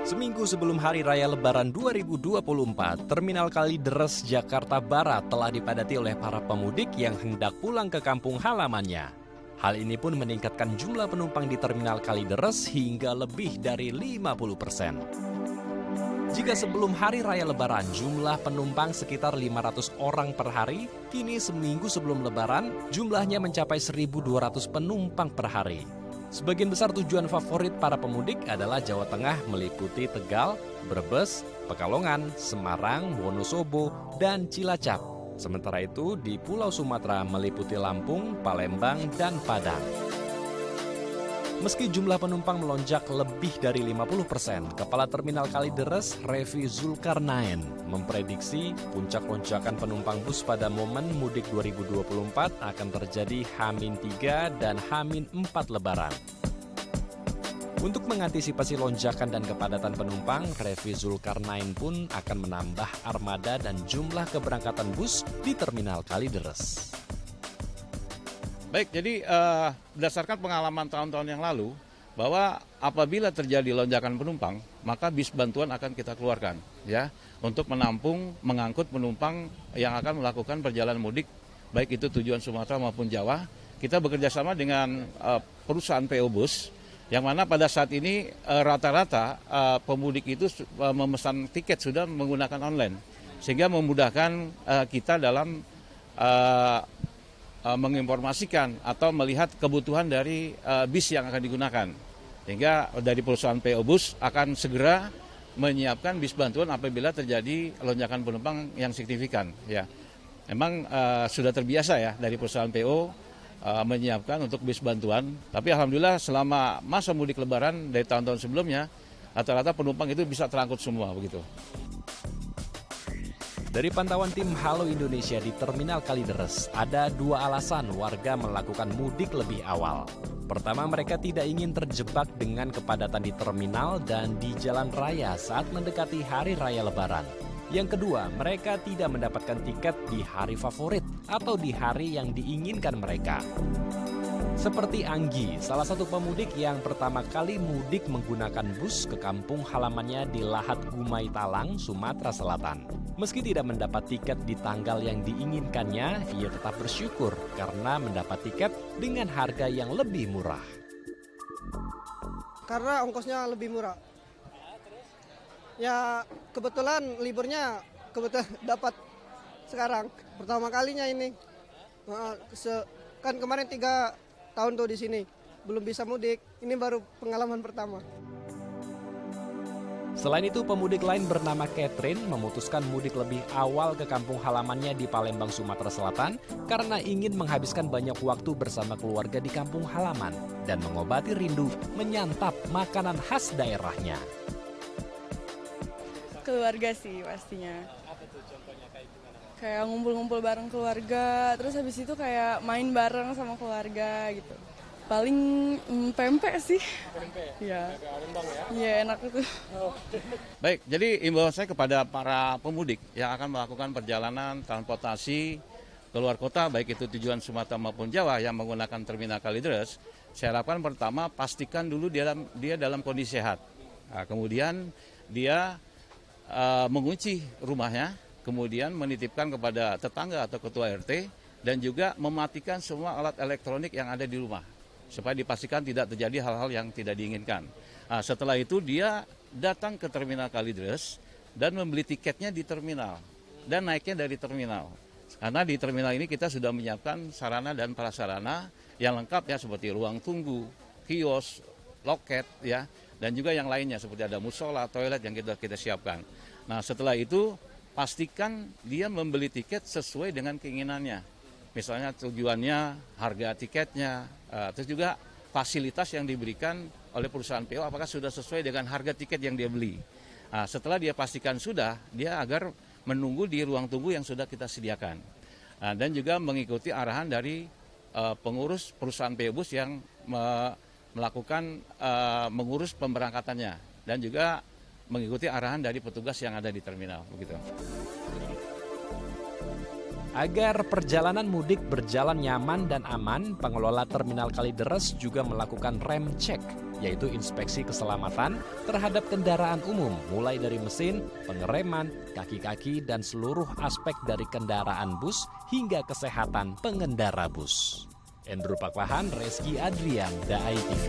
Seminggu sebelum Hari Raya Lebaran 2024, Terminal Kalideres, Jakarta Barat telah dipadati oleh para pemudik yang hendak pulang ke kampung halamannya. Hal ini pun meningkatkan jumlah penumpang di Terminal Kalideres hingga lebih dari 50%. Jika sebelum Hari Raya Lebaran jumlah penumpang sekitar 500 orang per hari, kini seminggu sebelum Lebaran jumlahnya mencapai 1.200 penumpang per hari. Sebagian besar tujuan favorit para pemudik adalah Jawa Tengah meliputi Tegal, Brebes, Pekalongan, Semarang, Wonosobo, dan Cilacap. Sementara itu di Pulau Sumatera meliputi Lampung, Palembang, dan Padang. Meski jumlah penumpang melonjak lebih dari 50%, Kepala Terminal Kalideres, Revi Zulkarnaen, memprediksi puncak lonjakan penumpang bus pada momen mudik 2024 akan terjadi H-3 dan H-4 Lebaran. Untuk mengantisipasi lonjakan dan kepadatan penumpang, Revi Zulkarnaen pun akan menambah armada dan jumlah keberangkatan bus di Terminal Kalideres. Baik, jadi berdasarkan pengalaman tahun-tahun yang lalu, bahwa apabila terjadi lonjakan penumpang, maka bis bantuan akan kita keluarkan, ya, untuk menampung, mengangkut penumpang yang akan melakukan perjalanan mudik, baik itu tujuan Sumatera maupun Jawa. Kita bekerja sama dengan perusahaan PO Bus, yang mana pada saat ini rata-rata pemudik itu memesan tiket sudah menggunakan online, sehingga memudahkan kita dalam menginformasikan atau melihat kebutuhan dari bis yang akan digunakan. Sehingga dari perusahaan PO Bus akan segera menyiapkan bis bantuan apabila terjadi lonjakan penumpang yang signifikan. Ya, memang sudah terbiasa ya dari perusahaan PO menyiapkan untuk bis bantuan. Tapi alhamdulillah selama masa mudik Lebaran dari tahun-tahun sebelumnya, rata-rata penumpang itu bisa terangkut semua begitu. Dari pantauan tim Halo Indonesia di Terminal Kalideres, ada dua alasan warga melakukan mudik lebih awal. Pertama, mereka tidak ingin terjebak dengan kepadatan di terminal dan di jalan raya saat mendekati Hari Raya Lebaran. Yang kedua, mereka tidak mendapatkan tiket di hari favorit atau di hari yang diinginkan mereka. Seperti Anggi, salah satu pemudik yang pertama kali mudik menggunakan bus ke kampung halamannya di Lahat Gumai Talang, Sumatera Selatan. Meski tidak mendapat tiket di tanggal yang diinginkannya, ia tetap bersyukur karena mendapat tiket dengan harga yang lebih murah. Karena ongkosnya lebih murah. Ya kebetulan liburnya dapat sekarang. Pertama kalinya ini. Kan kemarin 3 tahun tuh di sini. Belum bisa mudik. Ini baru pengalaman pertama. Selain itu, pemudik lain bernama Catherine memutuskan mudik lebih awal ke kampung halamannya di Palembang, Sumatera Selatan karena ingin menghabiskan banyak waktu bersama keluarga di kampung halaman dan mengobati rindu menyantap makanan khas daerahnya. Keluarga sih pastinya. Apa tuh contohnya kayak gimana? Kayak ngumpul-ngumpul bareng keluarga, terus habis itu kayak main bareng sama keluarga gitu. Paling pempek sih. Pempek? Iya. Rendang ya? Iya, enak itu. Baik, jadi imbauan saya kepada para pemudik yang akan melakukan perjalanan transportasi keluar kota, baik itu tujuan Sumatera maupun Jawa yang menggunakan Terminal Kalideres, saya harapkan pertama pastikan dulu dia dalam kondisi sehat. Nah, kemudian dia mengunci rumahnya, kemudian menitipkan kepada tetangga atau ketua RT, dan juga mematikan semua alat elektronik yang ada di rumah, supaya dipastikan tidak terjadi hal-hal yang tidak diinginkan. Nah, setelah itu dia datang ke Terminal Kalideres dan membeli tiketnya di terminal dan naiknya dari terminal. Karena di terminal ini kita sudah menyiapkan sarana dan prasarana yang lengkap ya, seperti ruang tunggu, kios, loket ya, dan juga yang lainnya seperti ada musola, toilet yang kita siapkan. Nah, setelah itu pastikan dia membeli tiket sesuai dengan keinginannya. Misalnya tujuannya, harga tiketnya, terus juga fasilitas yang diberikan oleh perusahaan PO apakah sudah sesuai dengan harga tiket yang dia beli. Nah, setelah dia pastikan sudah, dia agar menunggu di ruang tunggu yang sudah kita sediakan. Nah, dan juga mengikuti arahan dari pengurus perusahaan PO Bus yang melakukan mengurus pemberangkatannya dan juga mengikuti arahan dari petugas yang ada di terminal begitu. Agar perjalanan mudik berjalan nyaman dan aman, pengelola Terminal Kalideres juga melakukan rem cek, yaitu inspeksi keselamatan terhadap kendaraan umum, mulai dari mesin, pengereman, kaki-kaki, dan seluruh aspek dari kendaraan bus hingga kesehatan pengendara bus. Endro Pakpahan, Reski Adrian, DAI TV.